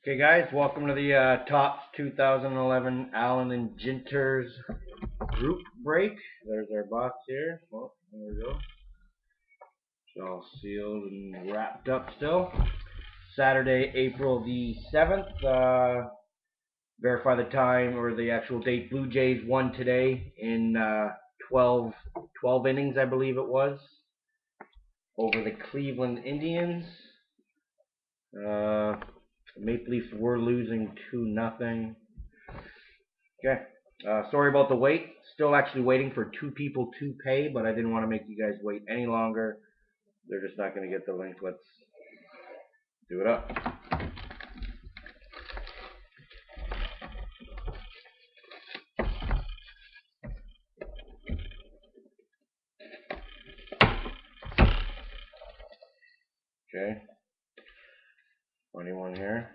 Okay, guys, welcome to the Topps 2011 Allen and Ginter's group break. There's our box here. Oh, there we go. It's all sealed and wrapped up still. Saturday, April the 7th. Verify the time or the actual date. Blue Jays won today in 12 innings, I believe it was, over the Cleveland Indians. Maple Leafs were losing 2-0. Okay. Sorry about the wait. Still actually waiting for 2 people to pay, but I didn't want to make you guys wait any longer. They're just not going to get the link. Let's do it up. Okay. 21 here.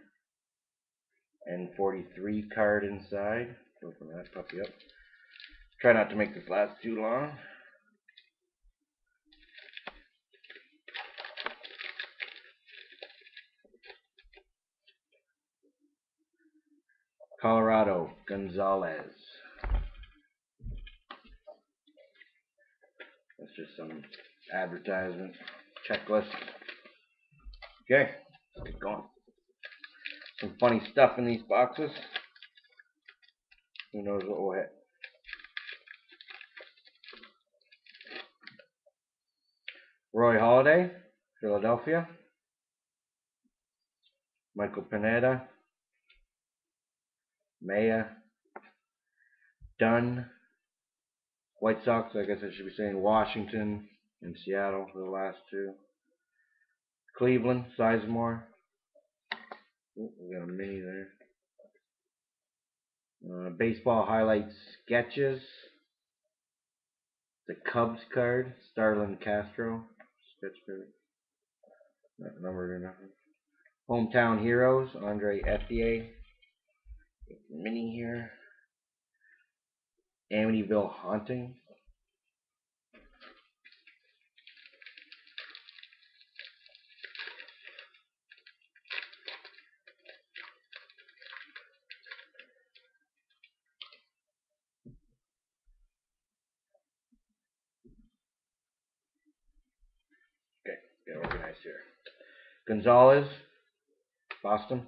And 43 card inside. Open that puppy up. Try not to make this last too long. Colorado, Gonzalez. That's just some advertisement checklist. Okay, let's get going. Some funny stuff in these boxes. Who knows what we'll hit. Roy Halladay, Philadelphia. Michael Pineda. Maya. Dunn. White Sox, I guess I should be saying Washington and Seattle for the last two. Cleveland, Sizemore. Ooh, we got a mini there. Baseball highlights sketches. The Cubs card, Starlin Castro. Sketch card. Not numbered or nothing. Hometown Heroes, Andre Etienne. Mini here. Amityville Haunting. Okay, get organized here. Gonzalez, Boston.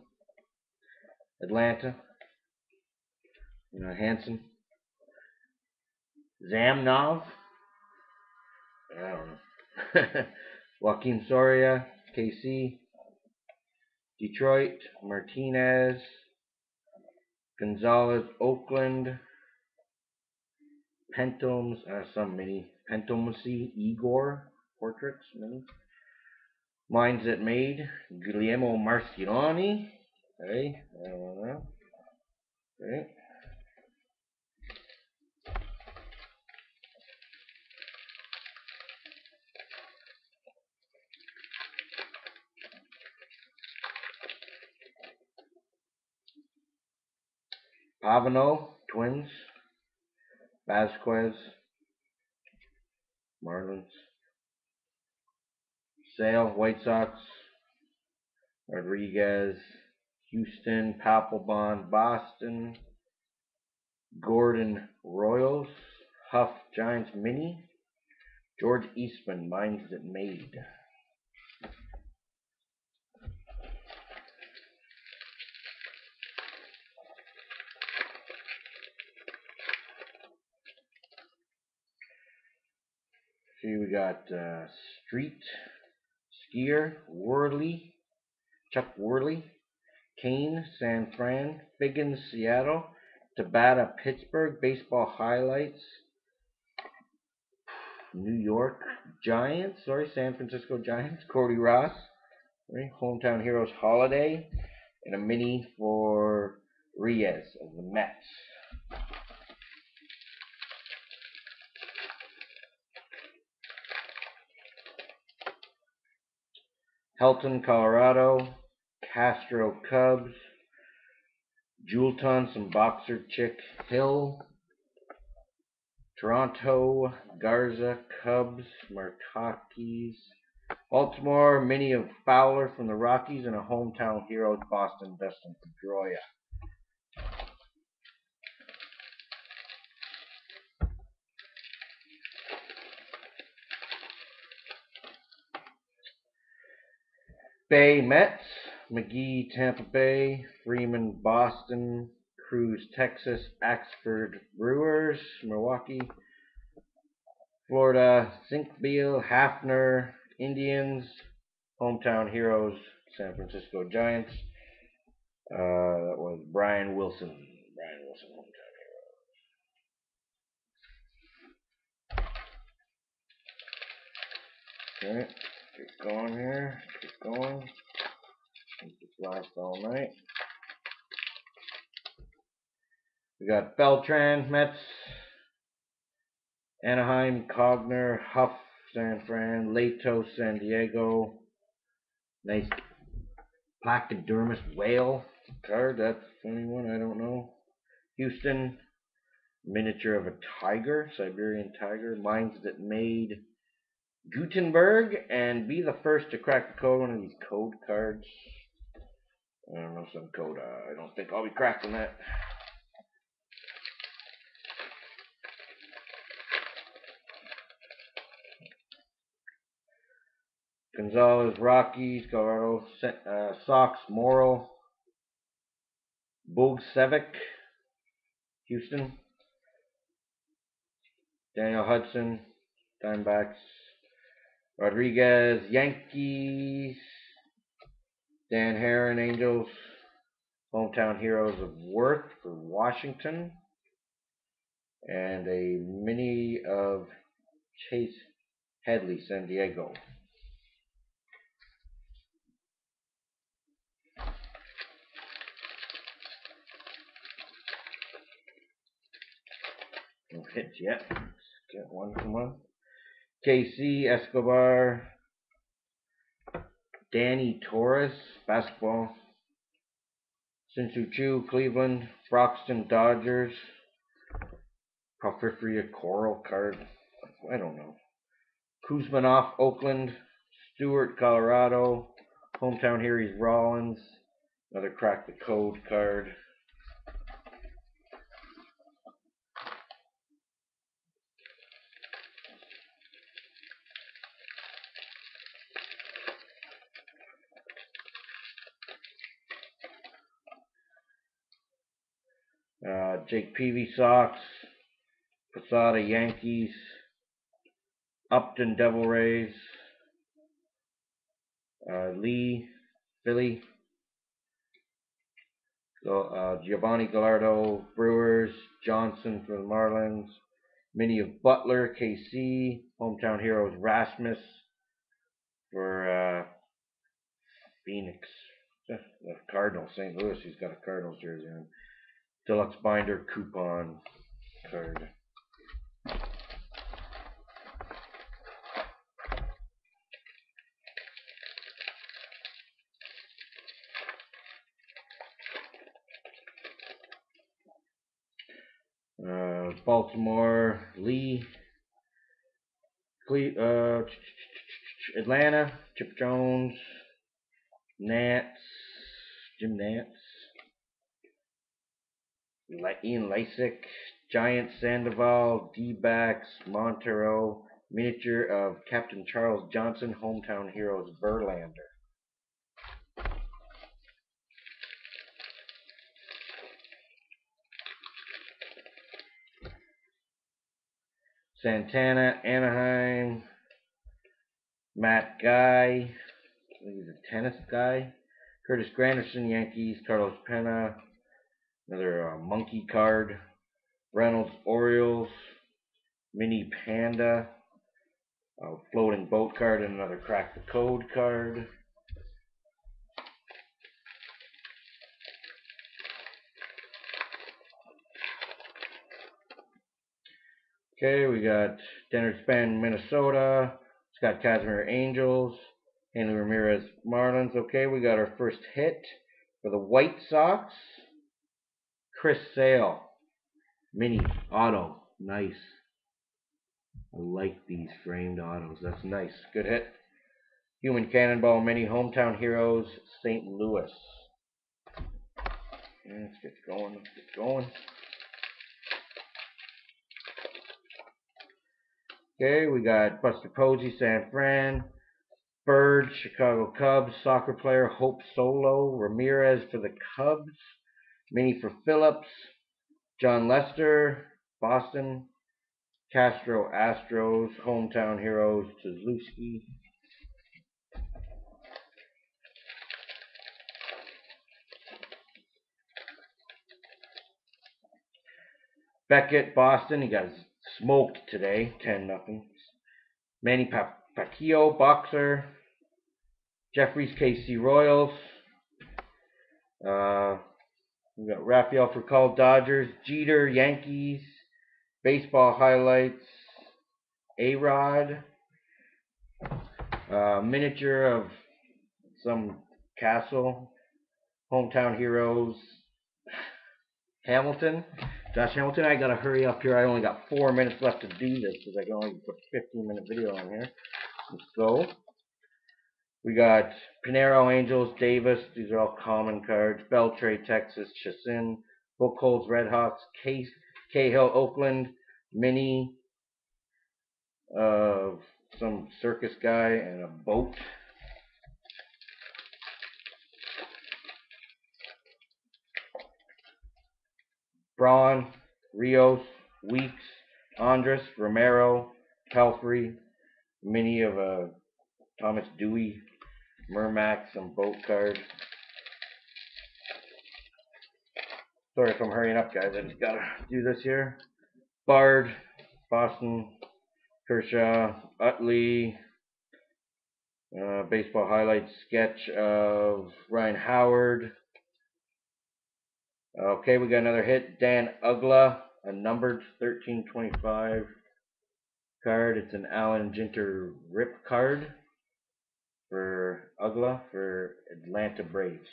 Atlanta. Hanson. Zamnov. I don't know. Joaquin Soria, KC. Detroit, Martinez. Gonzalez, Oakland. Pentoms, some mini. Pentomacy, Igor, portraits, mini. Mines that made. Guglielmo Marcioni. Okay, I don't know. Okay. Pavano, Twins. Vasquez, Marlins. Sale, White Sox. Rodriguez, Houston. Papelbon, Boston. Gordon, Royals. Huff, Giants Mini. George Eastman, Mines That Made. See, we got Street, Skier, Worley, Chuck Worley, Kane, San Fran, Figgins, Seattle, Tabata, Pittsburgh, Baseball Highlights, New York Giants, San Francisco Giants, Cody Ross, right? Hometown Heroes Holiday, and a mini for Reyes of the Mets. Helton, Colorado, Castro, Cubs, Julton, some boxer chick, Hill, Toronto, Garza, Cubs, Markakis, Baltimore, mini of Fowler from the Rockies, and a hometown heroes, Boston, Dustin Pedroia. Bay, Mets, McGee, Tampa Bay, Freeman, Boston, Cruz, Texas, Axford, Brewers, Milwaukee, Florida, Zinkbeal, Hafner, Indians, hometown heroes, San Francisco Giants. That was Brian Wilson. Hometown hero. Okay, keep going here. Keep going. This last all night. We got Beltran, Mets, Anaheim, Cogner, Huff, San Fran, Latos, San Diego. Nice placodermus whale card. That's a funny one. I don't know. Houston, miniature of a tiger, Siberian tiger. Mines that made Gutenberg, and be the first to crack the code. One of these code cards. I don't know, some code. I don't think I'll be cracking that. Gonzalez, Rockies, Colorado, Sox, Morrow, Bogsevic, Houston, Daniel Hudson, Diamondbacks, Rodriguez, Yankees, Dan Heron, Angels, hometown heroes of Worth for Washington, and a mini of Chase Headley, San Diego. No hits yet. Let's get one from one. KC, Escobar, Danny Torres, basketball. Sinsu Chu, Cleveland, Broxton, Dodgers, Porphyria Coral card. I don't know. Kuzmanoff, Oakland, Stewart, Colorado, hometown heroes, Rollins. Another crack the code card. Jake Peavy, Sox, Posada, Yankees, Upton, Devil Rays, Lee, Philly, Giovanni Gallardo, Brewers, Johnson for the Marlins, mini of Butler, KC, hometown heroes, Rasmus for Phoenix, the Cardinals, St. Louis. He's got a Cardinals jersey on. Deluxe binder coupon card. Baltimore, Lee, Atlanta, Chip Jones, Nats, Jim Nance, Ian Lasik, Giants, Sandoval, D-backs, Montero, miniature of Captain Charles Johnson, hometown heroes, Verlander. Santana, Anaheim, Matt Guy, he's a tennis guy. Curtis Granderson, Yankees, Carlos Pena, another monkey card. Reynolds, Orioles, mini panda, floating boat card, and another crack the code card. Okay, we got Denner Span, Minnesota, Scott Kazmir, Angels, Hanley Ramirez, Marlins. Okay, we got our first hit for the White Sox. Chris Sale, mini auto, nice. I like these framed autos. That's nice. Good hit. Human Cannonball Mini Hometown Heroes St. Louis. Let's get going. Let's get going. Okay, we got Buster Posey, San Fran. Bird, Chicago Cubs. Soccer player, Hope Solo. Ramirez for the Cubs. Mini for Phillips. John Lester, Boston. Castro Astros. Hometown Heroes, Tzlewski. Beckett, Boston. He got smoked today, 10-0. Manny Pacquiao, boxer. Jeffries, KC Royals. We got Rafael Furcal, Dodgers. Jeter, Yankees. Baseball highlights. A-Rod. Miniature of some castle. Hometown Heroes. Hamilton. Josh Hamilton. I gotta hurry up here. I only got 4 minutes left to do this because I can only put a 15-minute video on here. Let's go. We got Pinero, Angels, Davis. These are all common cards. Beltray, Texas, Chassin. Buchholz, Red Hawks. Cahill, Oakland. Mini of some circus guy and a boat. Braun, Rios, Weeks, Andres, Romero, Pelfrey. Mini of a Thomas Dewey. Mermax, some boat card. Sorry if I'm hurrying up, guys. I just gotta do this here. Bard, Boston, Kershaw, Utley. Baseball highlights sketch of Ryan Howard. Okay, we got another hit. Dan Ugla, a numbered 1325 card. It's an Allen Ginter rip card for Ugla for Atlanta Braves.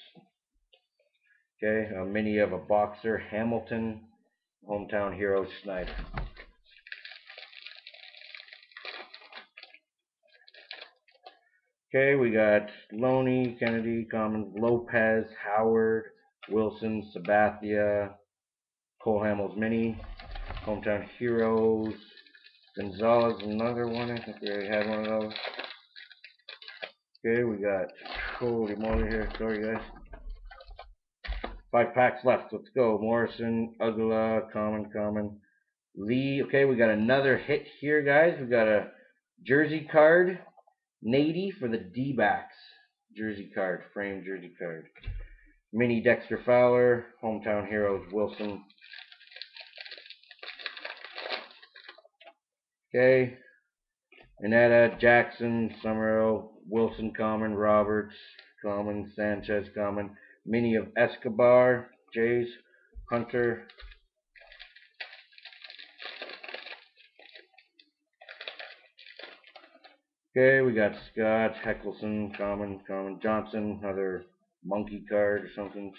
Okay, a mini of a boxer, Hamilton, Hometown Hero, Schneider. Okay, we got Loney, Kennedy, Common, Lopez, Howard, Wilson, Sabathia, Cole Hamels Mini, Hometown Heroes, Gonzalez, another one. I think we already had one of those. Okay, we got, holy moly here, sorry guys. 5 packs left, let's go. Morrison, Ugla, Common, Lee. Okay, we got another hit here, guys. We got a jersey card, Nady for the D-backs. Jersey card, framed jersey card. Mini Dexter Fowler, Hometown Heroes, Wilson. Okay, Inetta, Jackson, Summerall, Wilson Common, Roberts Common, Sanchez Common. Mini of Escobar, Jays, Hunter. Okay, we got Scott, Heckelson, Common, Johnson, another monkey card or something.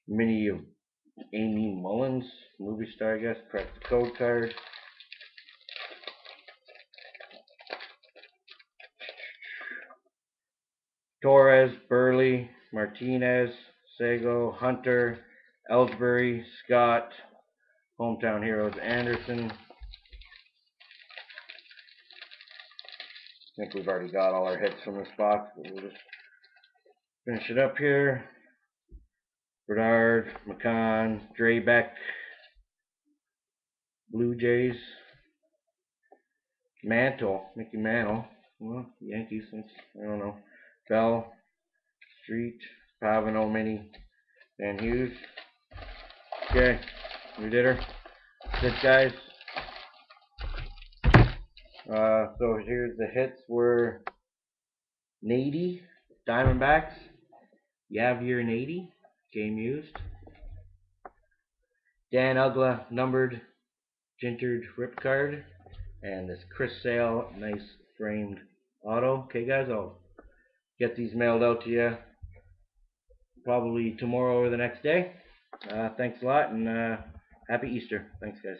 Mini of Amy Mullins, movie star, I guess. Crack the code card. Torres, Burley, Martinez, Sego, Hunter, Ellsbury, Scott, Hometown Heroes, Anderson. I think we've already got all our hits from this box, but we'll just finish it up here. Bernard, McCann, Draybeck, Blue Jays, Mantle, Mickey Mantle, well, Yankees, I don't know. Bell, Street, Pavino Mini, Van Hughes. Okay, we did her. That's it, guys. So here's the hits were Nady, Diamondbacks, Yavir Nady, game used. Dan Ugla, numbered, gintered rip card. And this Chris Sale, nice framed auto. Okay, guys, I'll get these mailed out to you probably tomorrow or the next day. Thanks a lot, and happy Easter. Thanks, guys.